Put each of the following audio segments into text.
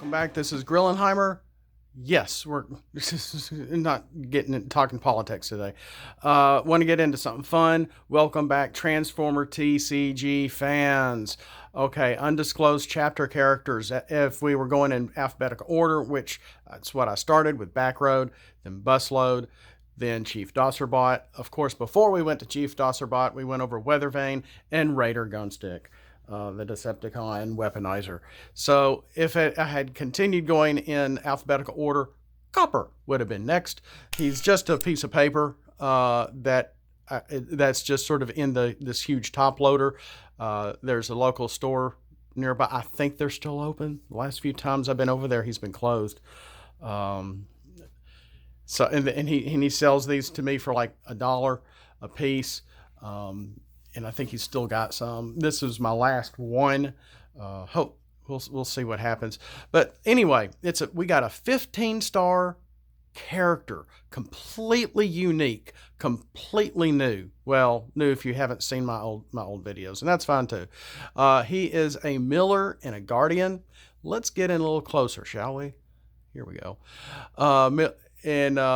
welcome back. This is Grillenheimer. Yes, we're not talking politics today. Want to get into something fun? Welcome back, Transformer TCG fans. Okay, undisclosed chapter characters. If we were going in alphabetical order, which that's what I started with Backroad, then Busload, then Chief Dosserbot. Of course, before we went to Chief Dosserbot, we went over Weathervane and Raider Gunstick. The Decepticon weaponizer. So if I had continued going in alphabetical order, Copper would have been next. He's just a piece of paper that's just sort of in this huge top loader. There's a local store nearby. I think they're still open. The last few times I've been over there, he's been closed. So he sells these to me for like $1 a piece. And I think he's still got some. This is my last one. Hope we'll see what happens. But anyway, we got a 15-star character, completely unique, completely new. Well, new if you haven't seen my old videos, and that's fine too. He is a Miller and a Guardian. Let's get in a little closer, shall we? Here we go.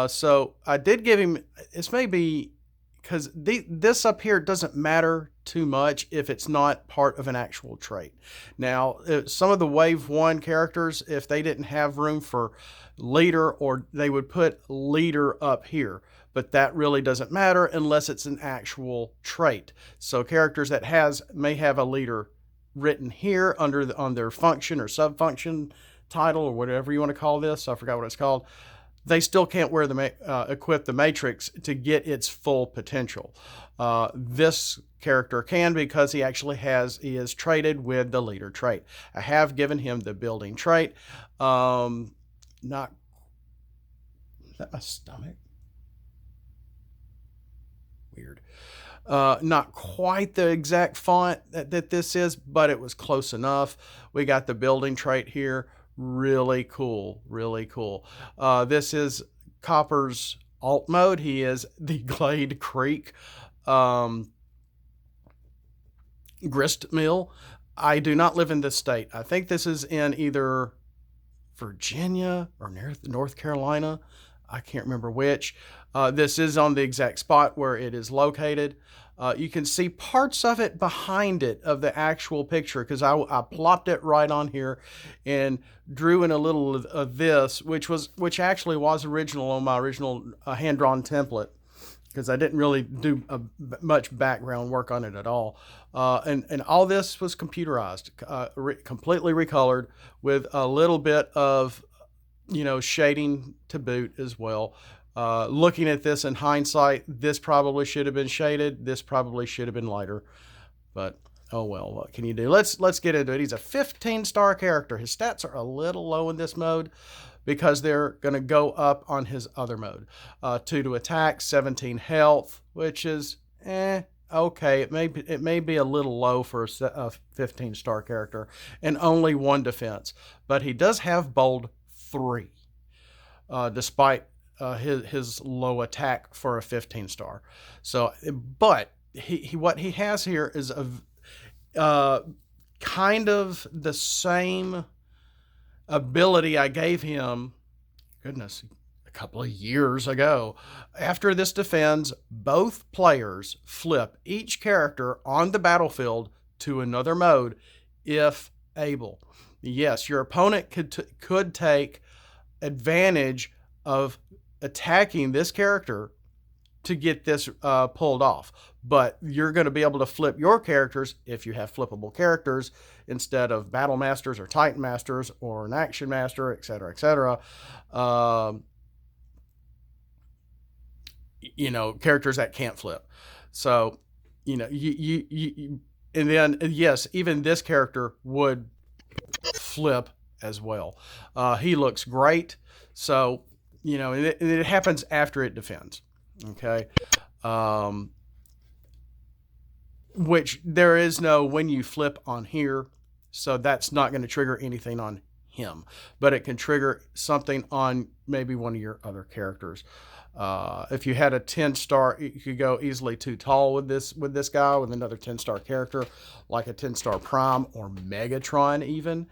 So I did give him. This may be. Because this up here doesn't matter too much if it's not part of an actual trait. Now, some of the Wave 1 characters, if they didn't have room for leader, or they would put leader up here. But that really doesn't matter unless it's an actual trait. So characters that may have a leader written here on their function or subfunction title or whatever you want to call this. I forgot what it's called. They still can't equip the Matrix to get its full potential. This character can, because he is traded with the leader trait. I have given him the building trait. Not, is that my stomach? Weird. Not quite the exact font that this is, but it was close enough. We got the building trait here. Really cool, really cool. This is Copper's alt mode. He is the Glade Creek grist mill. I do not live in this state. I think this is in either Virginia or North Carolina. I can't remember which. This is on the exact spot where it is located. You can see parts of it behind it of the actual picture, because I plopped it right on here and drew in a little of this, which actually was original on my original hand-drawn template, because I didn't really do much background work on it at all. And all this was computerized, completely recolored with a little bit of, shading to boot as well. Looking at this in hindsight, this probably should have been shaded. This probably should have been lighter, but oh well, what can you do? Let's get into it. He's a 15-star character. His stats are a little low in this mode because they're going to go up on his other mode. 2 to attack, 17 health, which is okay. It may be a little low for a 15-star character, and only 1 defense, but he does have bold 3, despite his low attack for a 15-star. So, but what he has here is a kind of the same ability I gave him, goodness, a couple of years ago. After this defends, both players flip each character on the battlefield to another mode if able. Yes, your opponent could take advantage of attacking this character to get this pulled off, but you're going to be able to flip your characters if you have flippable characters instead of battle masters or titan masters or an action master, etc., etc. Characters that can't flip. So you and then yes, even this character would flip as well. He looks great. So it happens after it defends. Okay. Which there is no when you flip on here, so that's not going to trigger anything on him, but it can trigger something on maybe one of your other characters. If you had a 10-star, you could go easily too tall with this guy, with another 10-star character, like a 10-star Prime or Megatron even.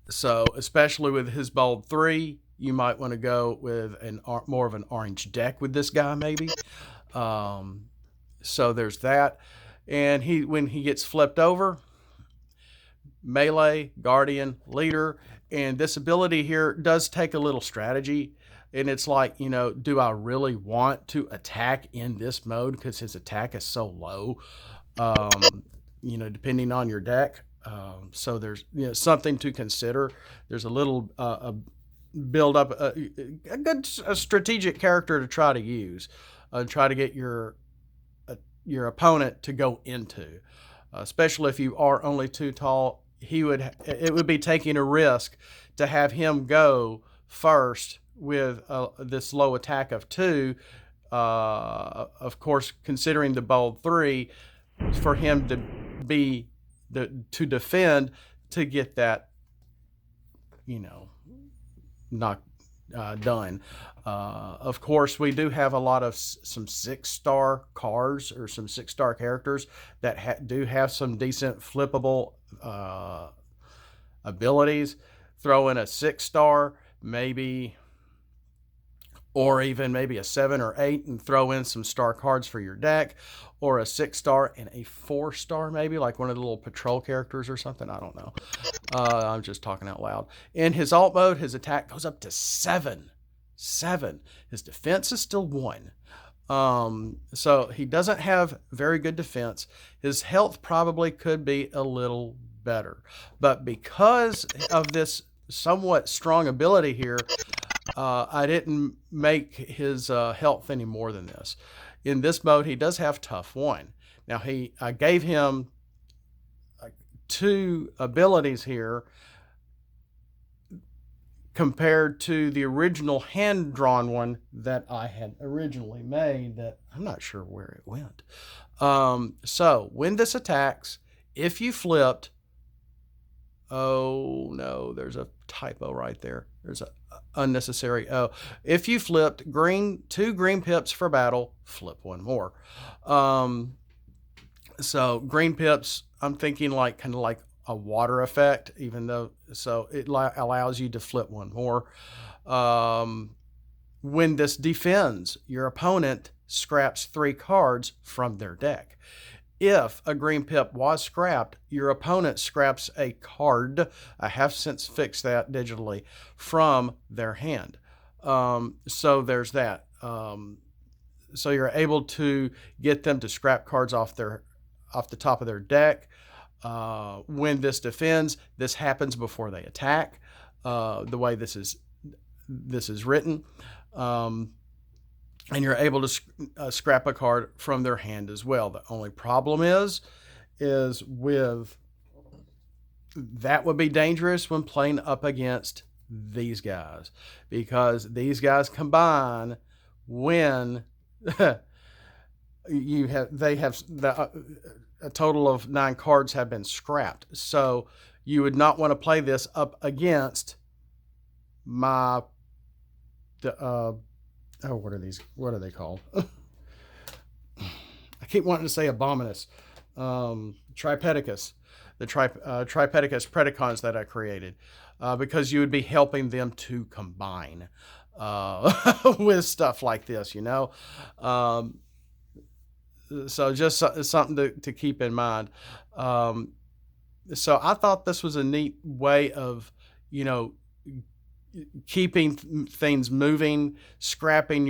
So especially with his bold 3, you might want to go with more of an orange deck with this guy maybe. Um, so there's that. And when he gets flipped over, melee, guardian, leader, and this ability here does take a little strategy. And it's like, do I really want to attack in this mode because his attack is so low? Depending on your deck. So there's something to consider. There's a little build up a good strategic character to try to use, try to get your opponent to go into, especially if you are only too tall. It would be taking a risk to have him go first with this low attack of 2. Of course, considering the bold 3, for him to be to defend to get that, not done. Of course, we do have a lot of some 6-star cards or some 6-star characters that do have some decent flippable abilities. Throw in a 6-star, maybe, or even maybe a 7 or 8, and throw in some star cards for your deck, or a 6-star and a 4-star, maybe like one of the little patrol characters or something. I don't know. I'm just talking out loud. In his alt mode, his attack goes up to 7. His defense is still 1. So he doesn't have very good defense. His health probably could be a little better, but because of this somewhat strong ability here, I didn't make his health any more than this. In this mode, he does have tough 1. Now I gave him 2 abilities here compared to the original hand-drawn one that I had originally made that I'm not sure where it went. So when this attacks, if you flipped, oh no, there's a typo right there. There's a unnecessary O. If you flipped 2 green pips for battle, flip 1 more. So green pips, I'm thinking kind of like a water effect, so it allows you to flip 1 more. When this defends, your opponent scraps 3 cards from their deck. If a green pip was scrapped, your opponent scraps a card, I have since fixed that digitally, from their hand. So there's that. So you're able to get them to scrap cards off the top of their deck. When this defends, this happens before they attack, the way this is written. And you're able to scrap a card from their hand as well. The only problem is with that would be dangerous when playing up against these guys, because these guys combine when a total of 9 cards have been scrapped. So you would not want to play this up against what are these? What are they called? I keep wanting to say Abominus. Tripedicus. The Tripedicus Predacons that I created. Because you would be helping them to combine with stuff like this, So just something to keep in mind. So I thought this was a neat way of, keeping things moving, scrapping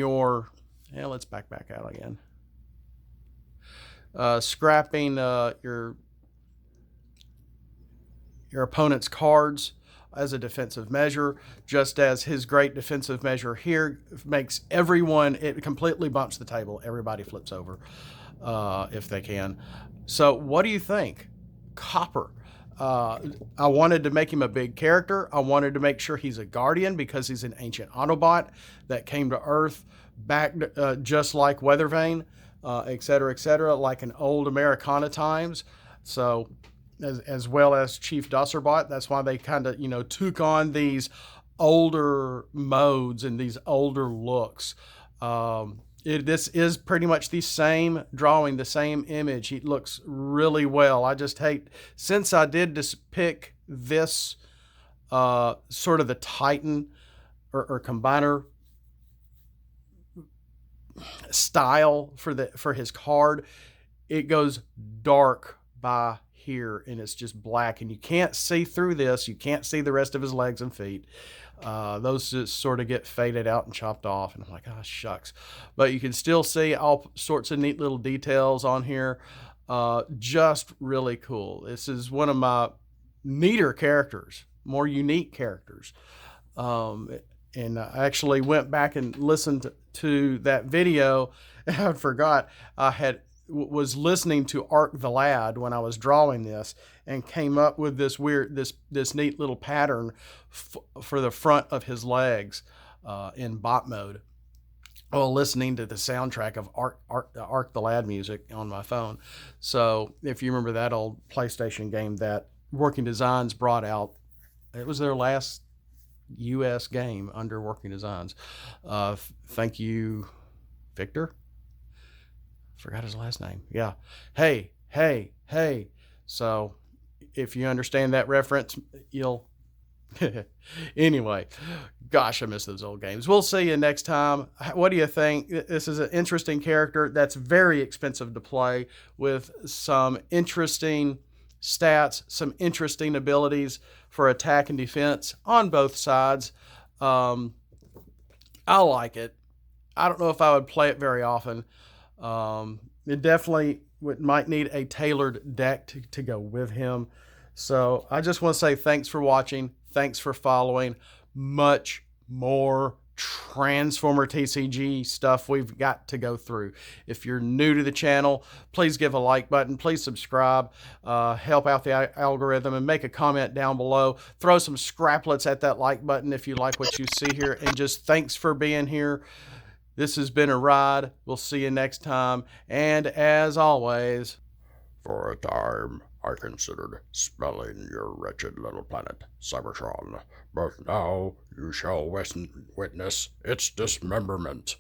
let's back out again. Scrapping your opponent's cards as a defensive measure, just as his great defensive measure here makes it completely bumps the table. Everybody flips over if they can. So what do you think? Copper. I wanted to make him a big character. I wanted to make sure he's a guardian because he's an ancient Autobot that came to Earth back just like Weathervane, et cetera, like in old Americana times. So as well as Chief Dusserbot. That's why they kind of, took on these older modes and these older looks. This is pretty much the same drawing, the same image. It looks really well. I just hate, since I did pick this sort of the Titan or combiner style for his card, it goes dark by here and it's just black, and you can't see through this. You can't see the rest of his legs and feet. Those just sort of get faded out and chopped off, and I'm like, oh shucks. But you can still see all sorts of neat little details on here. Just really cool. This is one of my neater characters, more unique characters. And I actually went back and listened to that video, and I forgot I was listening to Ark the Lad when I was drawing this, and came up with this neat little pattern for the front of his legs in bot mode, while listening to the soundtrack of Ark the Lad music on my phone. So if you remember that old PlayStation game that Working Designs brought out, it was their last U.S. game under Working Designs. Thank you, Victor. Forgot his last name. Yeah. Hey. So if you understand that reference, you'll anyway, gosh, I miss those old games. We'll see you next time. What do you think? This is an interesting character that's very expensive to play, with some interesting stats, some interesting abilities for attack and defense on both sides. I like it. I don't know if I would play it very often. It definitely might need a tailored deck to go with him. So I just want to say thanks for watching. Thanks for following. Much more Transformer TCG stuff we've got to go through. If you're new to the channel, please give a like button. Please subscribe. Help out the algorithm, and make a comment down below. Throw some scraplets at that like button if you like what you see here. And just thanks for being here. This has been a ride. We'll see you next time. And as always, for a time, I considered spelling your wretched little planet, Cybertron, but now you shall witness its dismemberment.